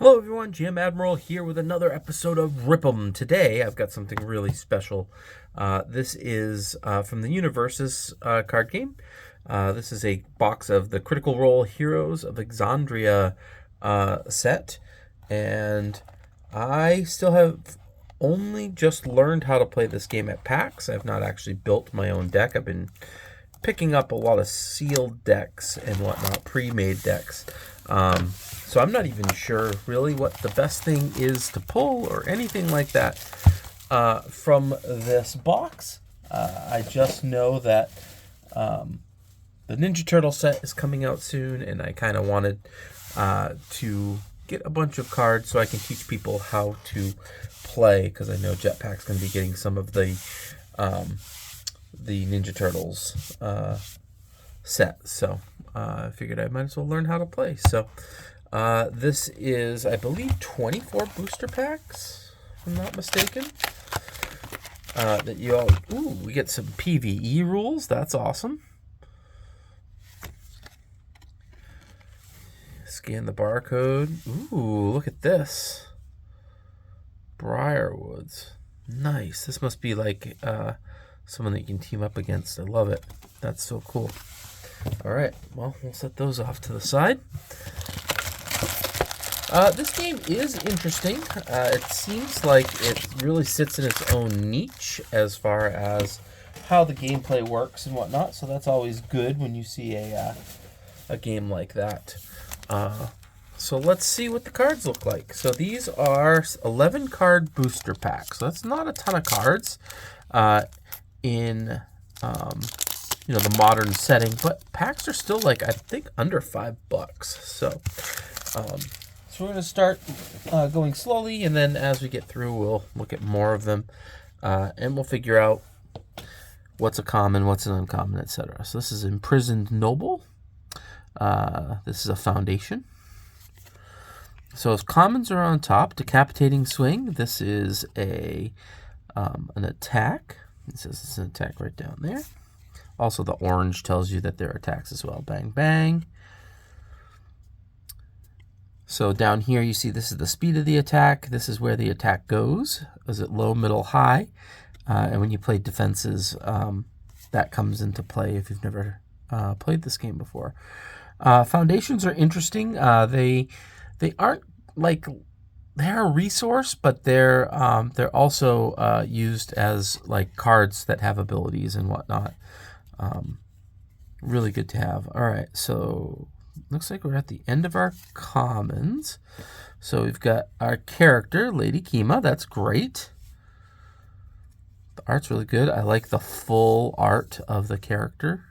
Hello everyone, GM Admiral here with another episode of Rip 'em. Today I've got something really special. This is from the Universus card game. This is a box of the Critical Role Heroes of Exandria set. And I still have only just learned how to play this game at PAX. I've not actually built my own deck. I've been picking up a lot of sealed decks and whatnot, pre-made decks. So I'm not even sure really what the best thing is to pull or anything like that from this box. I just know that the Ninja Turtle set is coming out soon, and I kind of wanted to get a bunch of cards so I can teach people how to play, because I know Jetpack's going to be getting some of the Ninja Turtles set. So I figured I might as well learn how to play. So this is, I believe, 24 booster packs, if I'm not mistaken. That you all, we get some PvE rules. That's awesome. Scan the barcode. Ooh, look at this. Briarwoods. Nice. This must be like someone that you can team up against. I love it. That's so cool. All right. Well, we'll set those off to the side. This game is interesting. It seems like it really sits in its own niche as far as how the gameplay works and whatnot. So that's always good when you see a game like that. So let's see what the cards look like. So these are 11 card booster packs. So that's not a ton of cards in the modern setting, but packs are still like, I think, under $5. So we're going to start going slowly, and then as we get through, we'll look at more of them, and we'll figure out what's a common, what's an uncommon, etc. So this is Imprisoned Noble. This is a Foundation. So if commons are on top, Decapitating Swing. This is an attack. It says it's an attack right down there. Also, the orange tells you that there are attacks as well. Bang, bang. So down here, you see this is the speed of the attack. This is where the attack goes. Is it low, middle, high? And when you play defenses, that comes into play if you've never played this game before. Foundations are interesting. They aren't like, they're a resource, but they're also used as like cards that have abilities and whatnot. Really good to have. All right, so looks like we're at the end of our commons. So we've got our character, Lady Kima. That's great. The art's really good. I like the full art of the character.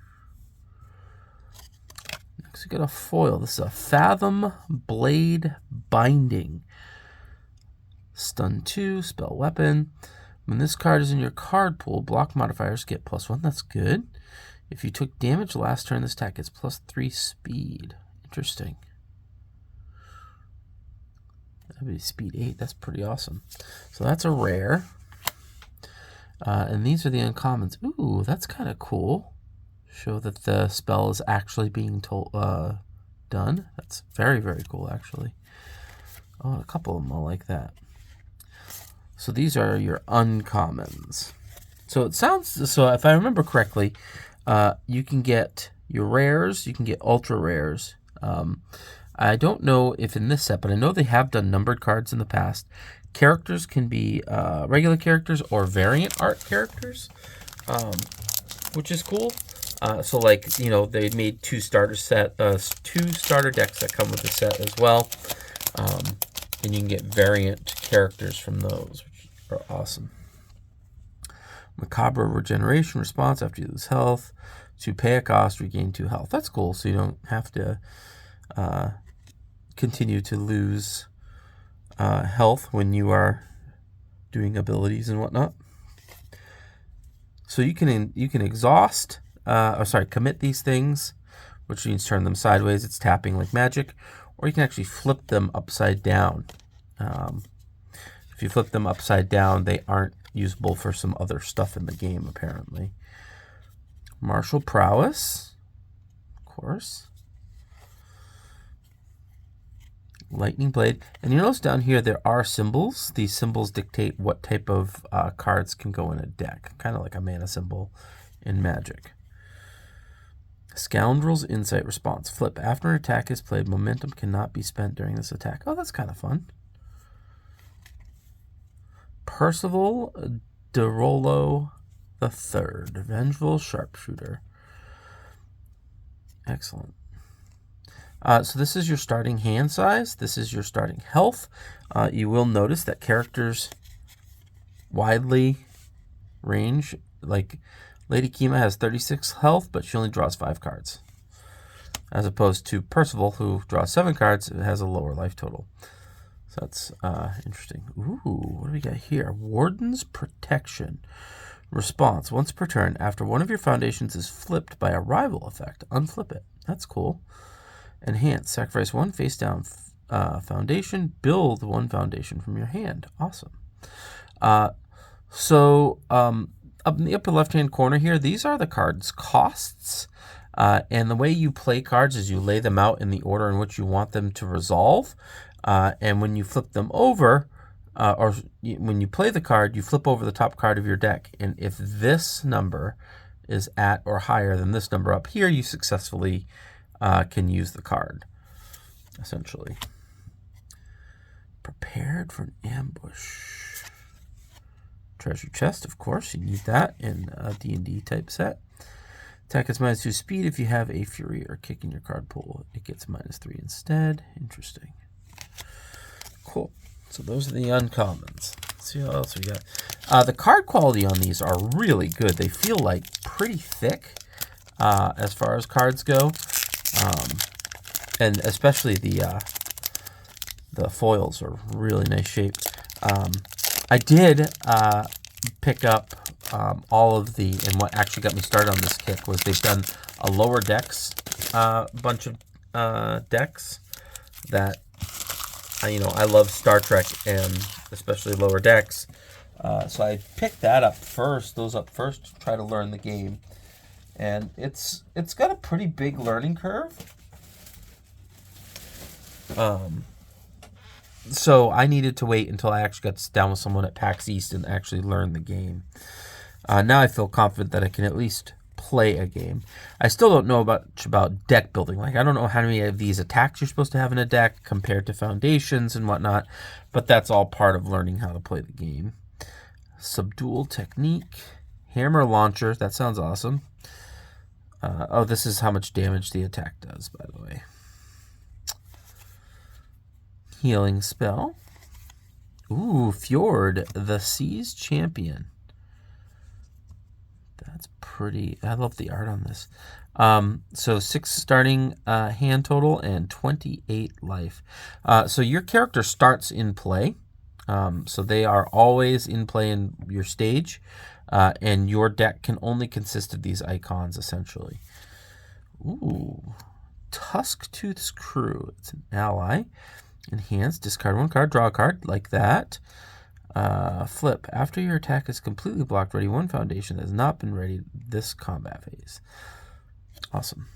Next, we got a foil. This is a Fathom Blade Binding. Stun 2, spell weapon. When this card is in your card pool, block modifiers get +1. That's good. If you took damage last turn, this attack gets +3 speed. Interesting. That'd be speed 8. That's pretty awesome. So that's a rare. And these are the uncommons. Ooh, that's kind of cool. Show that the spell is actually being done. That's very, very cool, actually. Oh, a couple of them I like that. So these are your uncommons. So it sounds, so if I remember correctly, you can get your rares, you can get ultra rares. I don't know if in this set, but I know they have done numbered cards in the past. Characters can be regular characters or variant art characters, which is cool. So like, they made two starter decks that come with the set as well. And you can get variant characters from those, which are awesome. Macabre Regeneration response after you lose health. To pay a cost, regain 2 health. That's cool, so you don't have to continue to lose health when you are doing abilities and whatnot. So you can exhaust, commit these things, which means turn them sideways. It's tapping like magic. Or you can actually flip them upside down. If you flip them upside down, they aren't usable for some other stuff in the game, apparently. Martial Prowess, of course. Lightning Blade. And you notice down here there are symbols. These symbols dictate what type of cards can go in a deck. Kind of like a mana symbol in Magic. Scoundrel's Insight Response. Flip. After an attack is played, momentum cannot be spent during this attack. Oh, that's kind of fun. Percival DeRollo III. Vengeful Sharpshooter. Excellent. So this is your starting hand size. This is your starting health. You will notice that characters widely range. Like Lady Kima has 36 health, but she only draws 5 cards. As opposed to Percival, who draws 7 cards, it has a lower life total. So that's interesting. Ooh, what do we got here? Warden's Protection. Response. Once per turn, after one of your foundations is flipped by a rival effect, unflip it. That's cool. Enhance. Sacrifice 1 face down foundation. Build 1 foundation from your hand. Awesome. So up in the upper left-hand corner here, these are the cards' costs. And the way you play cards is you lay them out in the order in which you want them to resolve. And when you flip them over, when you play the card, you flip over the top card of your deck. And if this number is at or higher than this number up here, you successfully can use the card, essentially. Prepared for an ambush. Treasure chest, of course. You need that in a D&D type set. Attack is -2 speed. If you have a Fury or Kick in your card pool, it gets -3 instead. Interesting. Cool. So those are the uncommons. Let's see what else we got. The card quality on these are really good. They feel like pretty thick as far as cards go. And especially the foils are really nice shape. I did pick up all of the, and what actually got me started on this kick was they've done a lower decks bunch of decks that, I love Star Trek and especially lower decks. So I picked that up first, those up first, to try to learn the game. And it's got a pretty big learning curve. So I needed to wait until I actually got to sit down with someone at PAX East and actually learn the game. Now I feel confident that I can at least play a game. I still don't know much about deck building. Like, I don't know how many of these attacks you're supposed to have in a deck compared to foundations and whatnot, but that's all part of learning how to play the game. Subdual Technique. Hammer Launcher. That sounds awesome. Oh, this is how much damage the attack does, by the way. Healing Spell. Ooh, Fjord, the Sea's Champion. That's pretty. I love the art on this. So 6 starting hand total and 28 life. So your character starts in play. So they are always in play in your stage. And your deck can only consist of these icons, essentially. Ooh. Tusktooth's Crew. It's an ally. Enhance. Discard 1 card. Draw a card. Like that. Flip. After your attack is completely blocked, ready 1 foundation that has not been ready this combat phase. Awesome.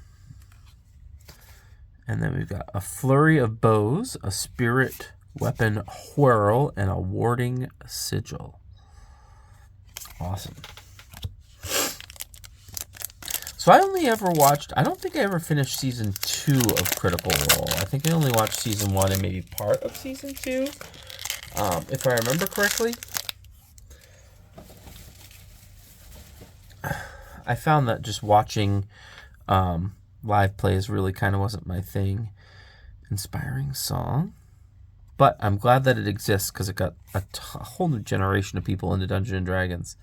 And then we've got a Flurry of Bows, a Spirit Weapon Whirl, and a Warding Sigil. Awesome. So I only ever watched, I don't think I ever finished Season 2 of Critical Role. I think I only watched Season 1 and maybe part of Season 2, if I remember correctly. I found that just watching live plays really kind of wasn't my thing. Inspiring Song. But I'm glad that it exists because it got a whole new generation of people into Dungeons & Dragons.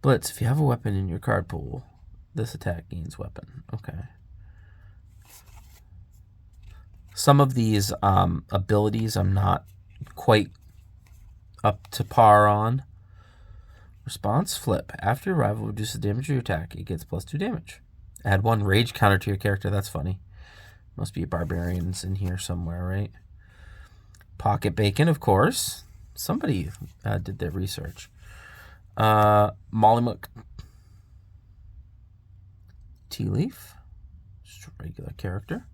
Blitz. If you have a weapon in your card pool, this attack gains weapon. Okay. Some of these abilities I'm not quite up to par on. Response. Flip. After your rival reduces the damage of your attack, it gets +2 damage. Add 1 rage counter to your character. That's funny. Must be barbarians in here somewhere, right? Pocket Bacon, of course. Somebody did their research. Mollymook. Tea Leaf. Just a regular character.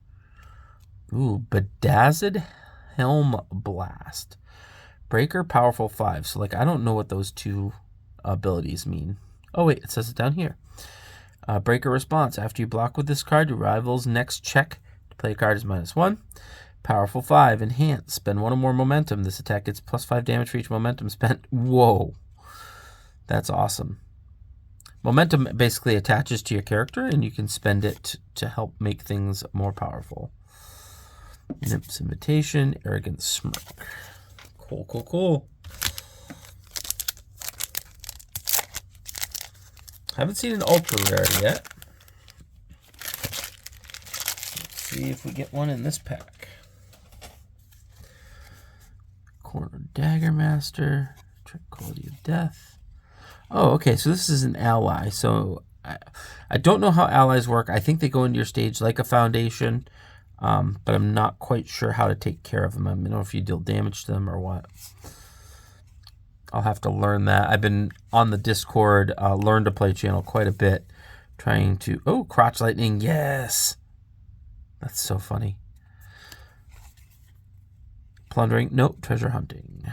Ooh, Bedazzled Helm Blast. Breaker, powerful 5. So, like, I don't know what those two abilities mean. Oh, wait, it says it down here. Breaker response. After you block with this card, your rival's next check to play a card is -1. Powerful 5. Enhance. Spend 1 or more momentum. This attack gets +5 damage for each momentum spent. Whoa. That's awesome. Momentum basically attaches to your character, and you can spend it to help make things more powerful. Nymph's Invitation, Arrogant Smirk. Cool, cool, cool. Haven't seen an ultra rare yet. Let's see if we get one in this pack. Corner Dagger Master, Trick Quality of Death. Oh, okay, so this is an ally. So I don't know how allies work. I think they go into your stage like a foundation, but I'm not quite sure how to take care of them. I don't know if you deal damage to them or what. I'll have to learn that. I've been on the Discord Learn to Play channel quite a bit, trying to... Oh, Crotch Lightning, yes! That's so funny. Plundering, nope, Treasure Hunting.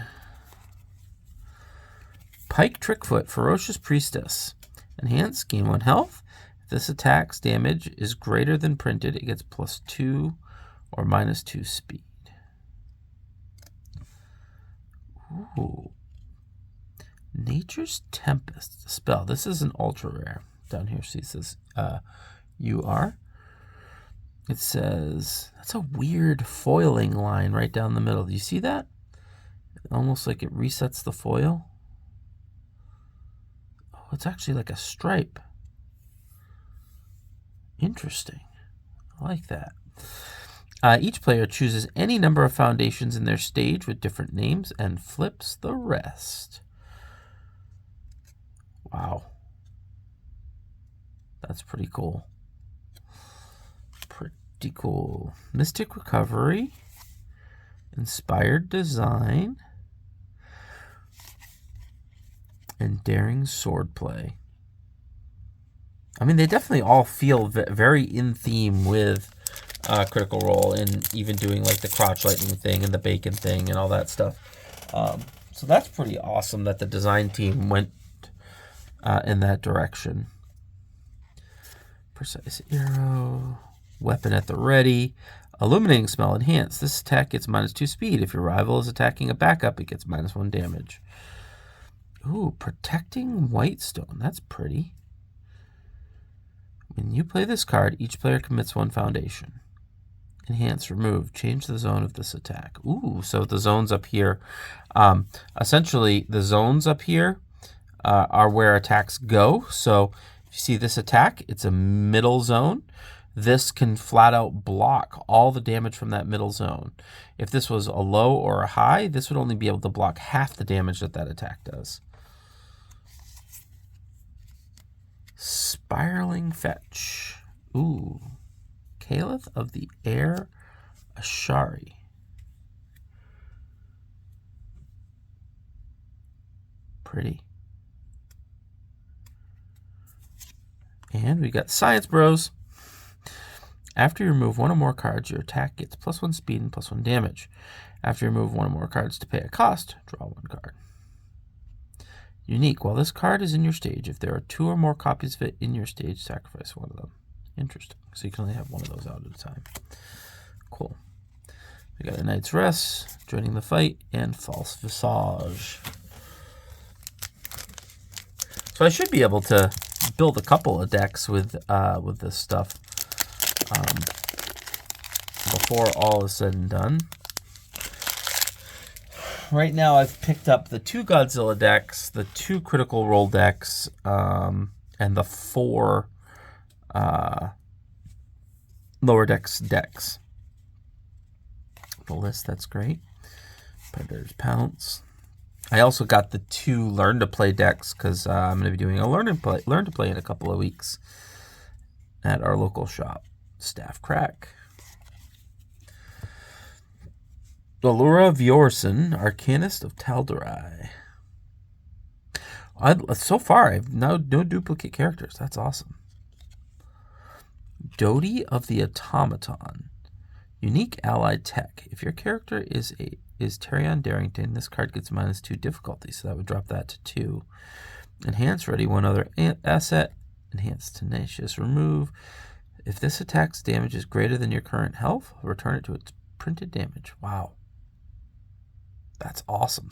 Pike Trickfoot, Ferocious Priestess. Enhance, gain 1 health. If this attack's damage is greater than printed, it gets +2 or -2 speed. Ooh. Nature's Tempest spell. This is an ultra rare. Down here, see, it says UR. It says, that's a weird foiling line right down the middle. Do you see that? Almost like it resets the foil. Oh, it's actually like a stripe. Interesting. I like that. Each player chooses any number of foundations in their stage with different names and flips the rest. Wow. That's pretty cool. Pretty cool. Mystic Recovery. Inspired Design. And Daring Swordplay. I mean, they definitely all feel very in theme with Critical Role, and even doing like the Crotch Lightning thing and the Bacon thing and all that stuff. So that's pretty awesome that the design team went in that direction. Precise Arrow, Weapon at the Ready, Illuminating Smell, Enhance. This attack gets -2 speed. If your rival is attacking a backup, it gets -1 damage. Ooh, Protecting Whitestone. That's pretty. When you play this card, each player commits 1 foundation. Enhance, remove, change the zone of this attack. Ooh, so the zones up here. Essentially, the zones up here are where attacks go. So if you see this attack, it's a middle zone. This can flat out block all the damage from that middle zone. If this was a low or a high, this would only be able to block half the damage that that attack does. Spiraling Fetch. Ooh. Caliph of the Air Ashari. Pretty. And we got Science Bros. After you remove 1 or more cards, your attack gets +1 speed and +1 damage. After you remove 1 or more cards to pay a cost, draw 1 card. Unique. While this card is in your stage, if there are 2 or more copies of it in your stage, sacrifice 1 of them. Interesting. So you can only have 1 of those out at a time. Cool. We got a Knight's Rest, Joining the Fight, and False Visage. So I should be able to build a couple of decks with this stuff before all is said and done. Right now I've picked up the 2 Godzilla decks, the 2 Critical Role decks, and the 4 Lower Decks decks. The list, that's great. Predator's Pounce. I also got the 2 Learn to Play decks because I'm going to be doing a Learn to Play in a couple of weeks at our local shop. Staff Crack. Allura Vjorsen, Arcanist of Tal'Darai. So far, I have no duplicate characters. That's awesome. Dodi of the Automaton. Unique allied tech. If your character is Terrion Darrington, this card gets -2 difficulty, so that would drop that to 2. Enhance, ready one other asset. Enhance, tenacious, remove. If this attack's damage is greater than your current health, return it to its printed damage. Wow. That's awesome.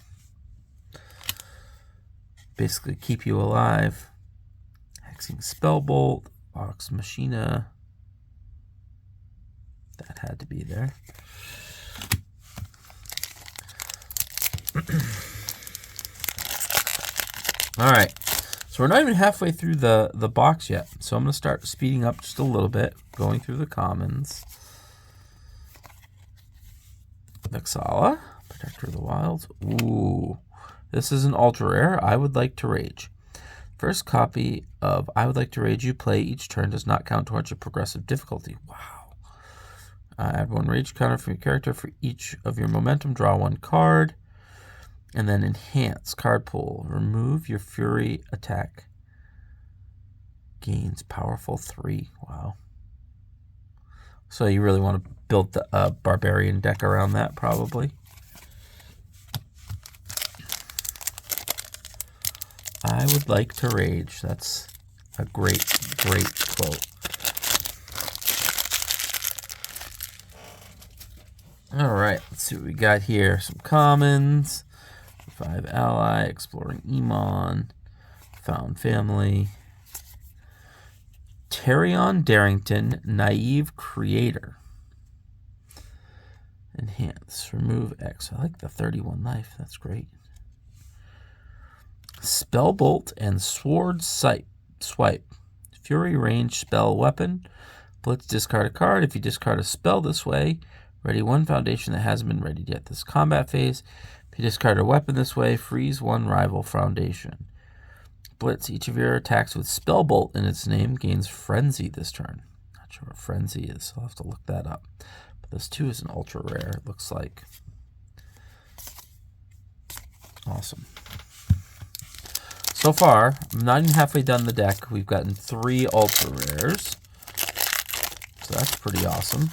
Basically keep you alive. Hexing Spellbolt, Vox Machina. That had to be there. All right. So we're not even halfway through the box yet. So I'm going to start speeding up just a little bit, going through the commons. Vexala, Protector of the Wilds. Ooh, this is an ultra rare. I Would Like to Rage. First copy of I Would Like to Rage you play each turn does not count towards your progressive difficulty. Wow. Add 1 rage counter from your character for each of your momentum. Draw 1 card. And then enhance card pool. Remove your fury attack. Gains powerful 3. Wow. So you really want to build the barbarian deck around that, probably. I would like to rage. That's a great, great quote. All right, let's see what we got here. Some commons. 5 ally, exploring Emon, found family. Terrion Darrington, naive creator. Enhance, remove X. I like the 31 life. That's great. Spellbolt and sword swipe. Fury range spell weapon. Blitz, discard a card. If you discard a spell this way, ready 1 foundation that hasn't been readied yet this combat phase. If you discard a weapon this way, freeze 1 rival foundation. Blitz, each of your attacks with Spellbolt in its name gains Frenzy this turn. Not sure what Frenzy is, so I'll have to look that up. But this too is an ultra rare, it looks like. Awesome. So far, I'm not even halfway done the deck. We've gotten 3 ultra rares. So that's pretty awesome.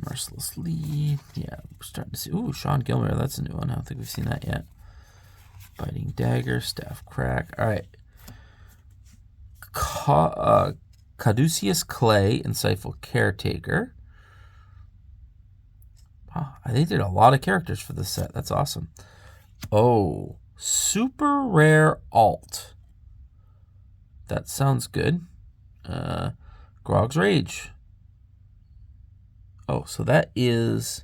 Merciless Lead. Yeah, we're starting to see. Ooh, Sean Gilmore. That's a new one. I don't think we've seen that yet. Biting Dagger. Staff Crack. All right. Caduceus Clay. Insightful Caretaker. Wow, they did a lot of characters for this set. That's awesome. Oh, super rare alt. That sounds good. Grog's Rage. Oh, so that is...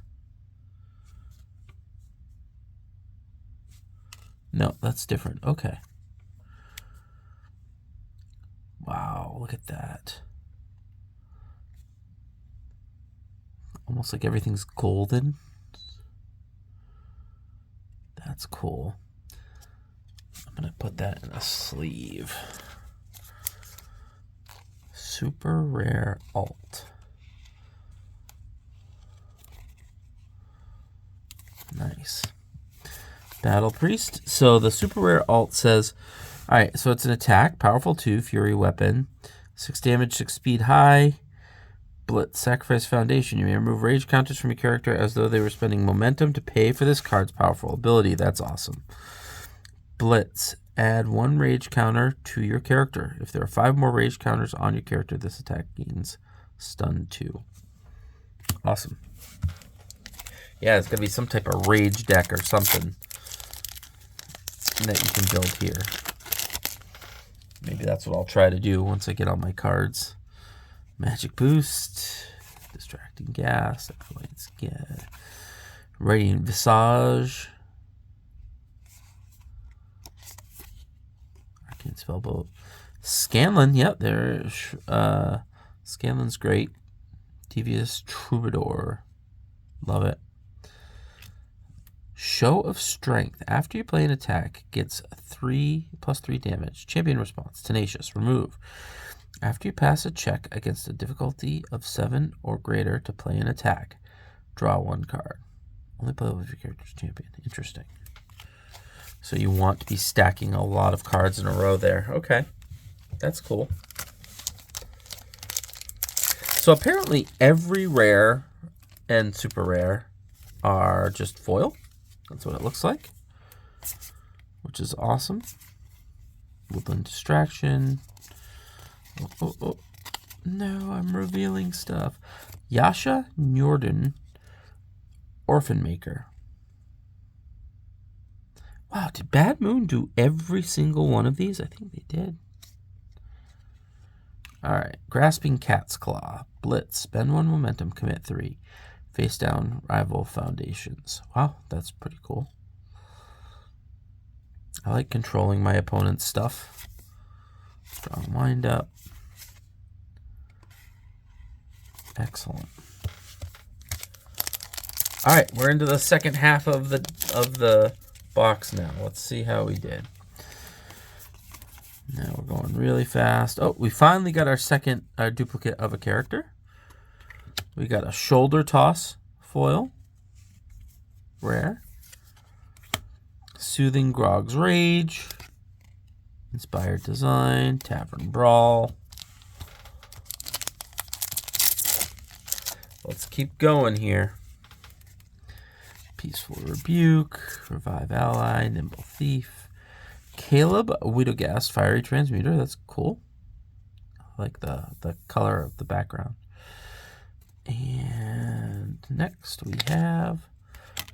No, that's different. Okay. Wow, look at that. Almost like everything's golden. That's cool. I'm going to put that in a sleeve. Super rare alt. Nice. Battle Priest. So the super rare alt says, all right, so it's an attack, powerful 2, fury weapon, 6 damage, 6 speed high, Blitz, sacrifice foundation. You may remove rage counters from your character as though they were spending momentum to pay for this card's powerful ability. That's awesome. Blitz, add 1 rage counter to your character. If there are 5 more rage counters on your character, this attack gains stun 2. Awesome. Yeah, it's going to be some type of rage deck or something that you can build here. Maybe that's what I'll try to do once I get all my cards. Magic Boost, Distracting Gas, Radiant Visage, Arcane Spellbolt, Scanlan. Yep, there's Scanlan's great. Devious Troubadour, love it. Show of Strength. After you play an attack, gets 3+3 damage. Champion response. Tenacious. Remove. After you pass a check against a difficulty of 7 or greater to play an attack, draw 1 card. Only play with your character's champion. Interesting. So you want to be stacking a lot of cards in a row there. Okay. That's cool. So apparently every rare and super rare are just foil. That's what it looks like, which is awesome. Woodland Distraction. Oh. No, I'm revealing stuff. Yasha Njorden, Orphan Maker. Wow, did Bad Moon do every single one of these? I think they did. Alright, Grasping Cat's Claw. Blitz. Spend 1 momentum, commit 3. Face down rival foundations. Wow, that's pretty cool. I like controlling my opponent's stuff. Strong wind up. Excellent. All right, we're into the second half of the box now. Let's see how we did. Now we're going really fast. Oh, we finally got our duplicate of a character. We got a Shoulder Toss foil, rare. Soothing Grog's Rage, Inspired Design, Tavern Brawl. Let's keep going here. Peaceful Rebuke, Revive Ally, Nimble Thief, Caleb Widogast, Fiery Transmuter. That's cool. I like the color of the background. And next we have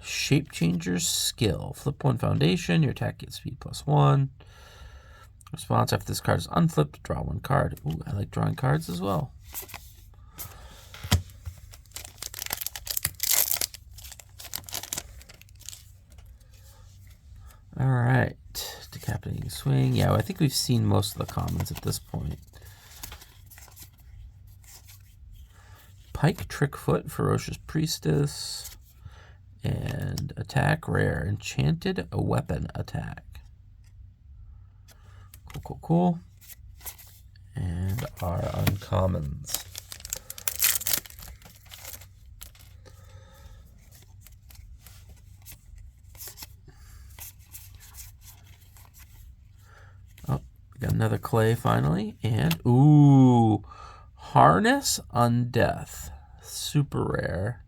Shape Changer's Skill. Flip 1 foundation, your attack gets speed +1. Response after this card is unflipped, draw 1 card. Ooh, I like drawing cards as well. All right, Decapitating Swing. Yeah, I think we've seen most of the commons at this point. Pike Trickfoot, Ferocious Priestess, and attack rare, Enchanted Weapon Attack. Cool. And our uncommons. Got another clay finally, and ooh, Harness Undeath, super rare.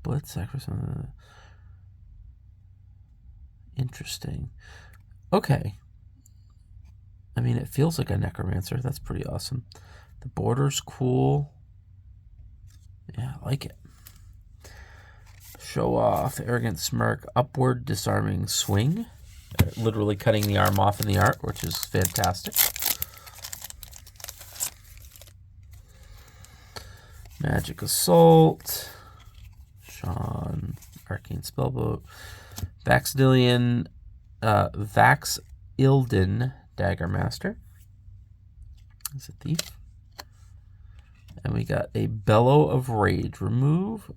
Blitz sacrifice. Interesting. Okay. I mean, it feels like a necromancer. That's pretty awesome. The border's cool. Yeah, I like it. Show off, Arrogant Smirk, Upward Disarming Swing. Literally cutting the arm off in the art, which is fantastic. Magic Assault, Sean, Arcane Spellboat, Vaxdillion, Vaxilden, Dagger Master. He's a thief. And we got a Bellow of Rage. Remove,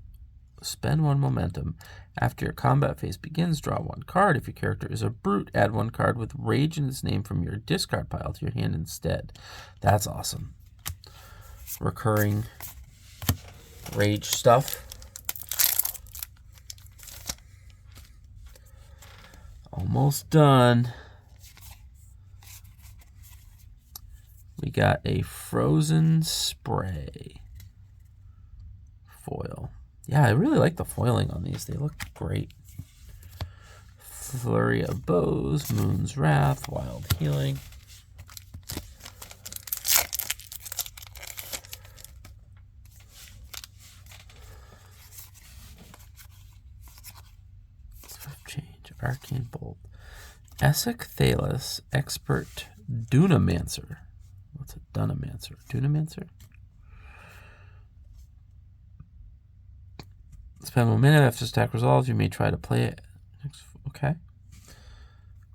spend 1 momentum. After your combat phase begins, draw 1 card. If your character is a brute, add 1 card with Rage in its name from your discard pile to your hand instead. That's awesome. Recurring Rage stuff. Almost done. We got a Frozen Spray foil. Yeah, I really like the foiling on these. They look great. Flurry of Bows, Moon's Wrath, Wild Healing. Swift Change, Arcane Bolt. Essek Thalos, Expert Dunamancer. What's a Dunamancer? Dunamancer? Spend 1 minute after attack resolves. You may try to play it. Okay.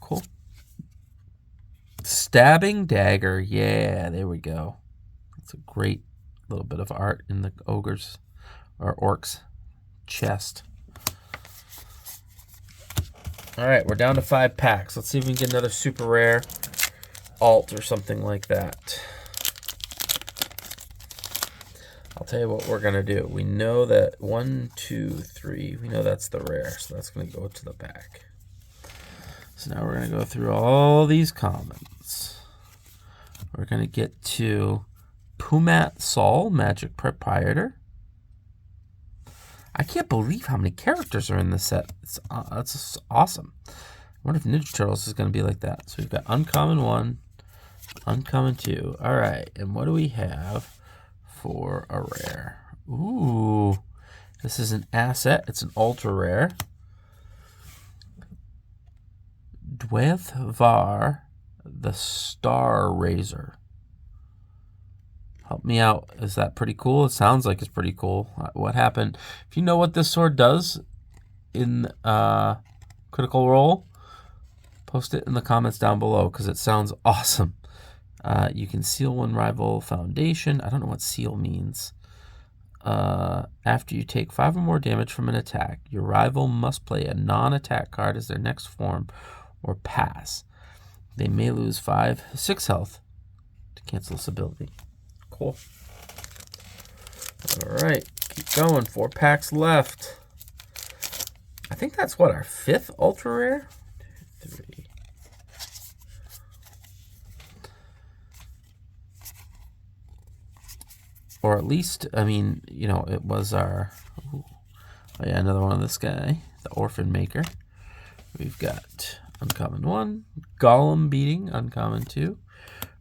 Cool. Stabbing Dagger. Yeah, there we go. It's a great little bit of art in the ogre's or orc's chest. All right, we're down to 5 packs. Let's see if we can get another super rare alt or something like that. I'll tell you what we're going to do. We know that 1, 2, 3, we know that's the rare, so that's going to go to the back. So now we're going to go through all these commons. We're going to get to Pumat Sol, Magic Proprietor. I can't believe how many characters are in this set. That's awesome. I wonder if Ninja Turtles is going to be like that. So we've got Uncommon 1, Uncommon 2. All right, and what do we have for a rare? Ooh, this is an asset. It's an ultra rare. Dweth Var, the Star Razor. Help me out. Is that pretty cool? It sounds like it's pretty cool. What happened? If you know what this sword does in Critical Role, post it in the comments down below because it sounds awesome. You can seal one rival foundation. I don't know what seal means. After you take 5 or more damage from an attack, your rival must play a non-attack card as their next form or pass. They may lose 6 health to cancel this ability. Cool. All right, keep going. 4 packs left. I think that's what, our 5th ultra rare? 2, 3. Or at least, I mean, you know, it was our... Ooh, oh yeah, another one of this guy, the Orphan Maker. We've got Uncommon 1, Golem Beating, Uncommon 2,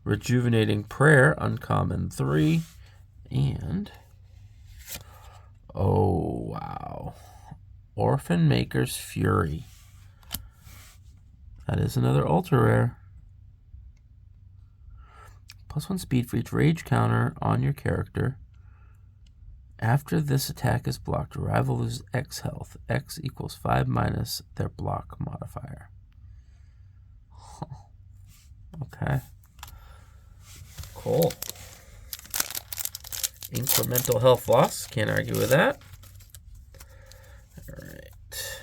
Rejuvenating Prayer, Uncommon 3, and... oh, wow. Orphan Maker's Fury. That is another ultra rare. +1 speed for each rage counter on your character. After this attack is blocked, your rival loses X health. X equals 5 minus their block modifier. Okay. Cool. Incremental health loss. Can't argue with that. All right.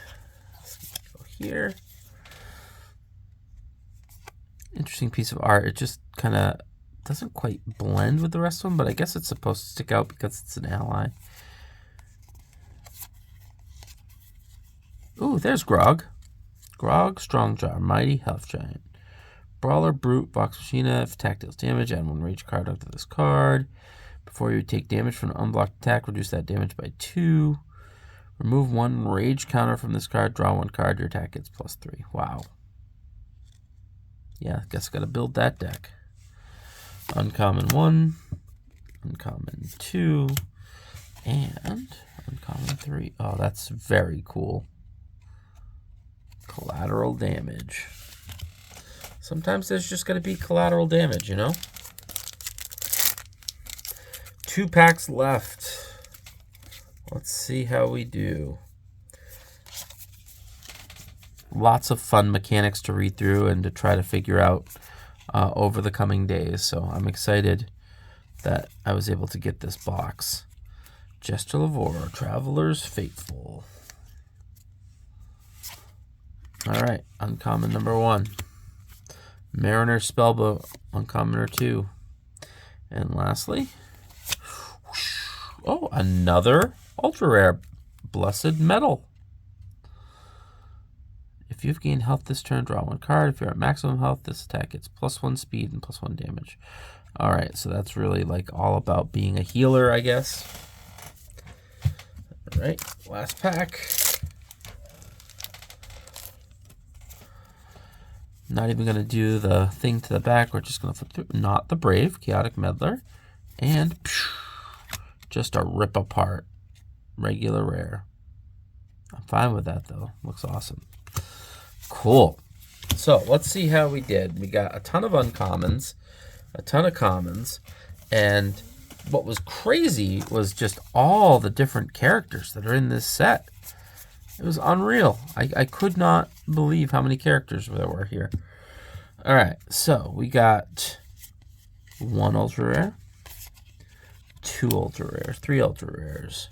Let's go here. Interesting piece of art. It just kind of doesn't quite blend with the rest of them, but I guess it's supposed to stick out because it's an ally. Ooh, there's Grog. Grog, Strongjaw, Mighty Health Giant. Brawler, Brute, Vox Machina. If attack deals damage, add 1 rage card onto this card. Before you take damage from an unblocked attack, reduce that damage by 2. Remove 1 rage counter from this card, draw 1 card, your attack gets +3. Wow. Yeah, I guess I gotta build that deck. Uncommon 1, Uncommon 2, and Uncommon 3. Oh, that's very cool. Collateral damage. Sometimes there's just going to be collateral damage, you know? 2 packs left. Let's see how we do. Lots of fun mechanics to read through and to try to figure out over the coming days. So I'm excited that I was able to get this box. Jester Lavore, Traveler's Faithful. All right, uncommon number 1. Mariner Spellbook, uncommon 2. And lastly, oh, another ultra rare, Blessed Metal. If you've gained health this turn, draw 1 card. If you're at maximum health, this attack gets +1 speed and +1 damage. All right, so that's really like all about being a healer, I guess. All right, last pack. Not even going to do the thing to the back. We're just going to flip through. Not the Brave, Chaotic Meddler. And just a rip apart regular rare. I'm fine with that, though. Looks awesome. Cool. So let's see how we did. We got a ton of uncommons, a ton of commons, and what was crazy was just all the different characters that are in this set. It was unreal. I could not believe how many characters there were here. All right, so we got 1 ultra rare, 2 ultra rares, 3 ultra rares.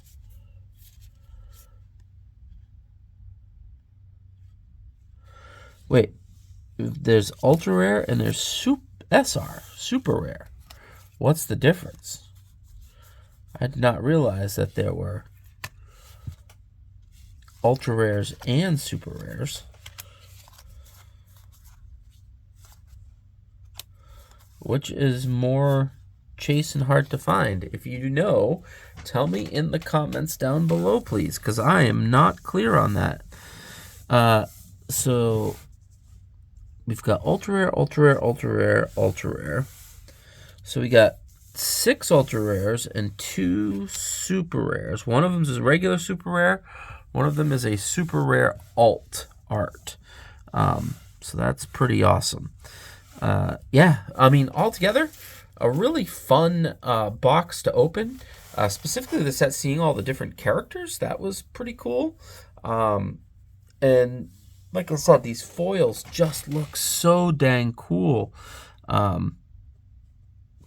Wait, there's ultra rare and there's SR, super rare. What's the difference? I did not realize that there were ultra rares and super rares. Which is more chase and hard to find? If you know, tell me in the comments down below, please, because I am not clear on that. So we've got ultra rare, ultra rare, ultra rare, ultra rare. So we got 6 ultra rares and 2 super rares. One of them is a regular super rare. One of them is a super rare alt art. So that's pretty awesome. Yeah, I mean, altogether, a really fun box to open. Specifically the set, seeing all the different characters, that was pretty cool. And like I said, these foils just look so dang cool.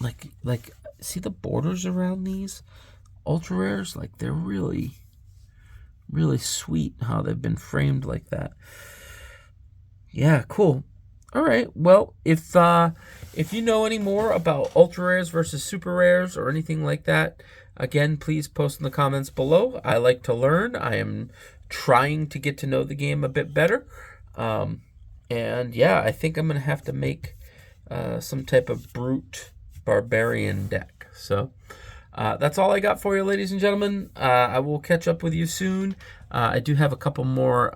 Like see the borders around these ultra rares? Like, they're really, really sweet how they've been framed like that. Yeah, cool. All right. Well, if you know any more about ultra rares versus super rares or anything like that, again, please post in the comments below. I like to learn. I am trying to get to know the game a bit better. And yeah, I think I'm gonna have to make some type of brute barbarian deck. So that's all I got for you, ladies and gentlemen. I will catch up with you soon. I do have a couple more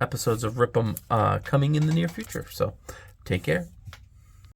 episodes of Rip 'em coming in the near future, so take care.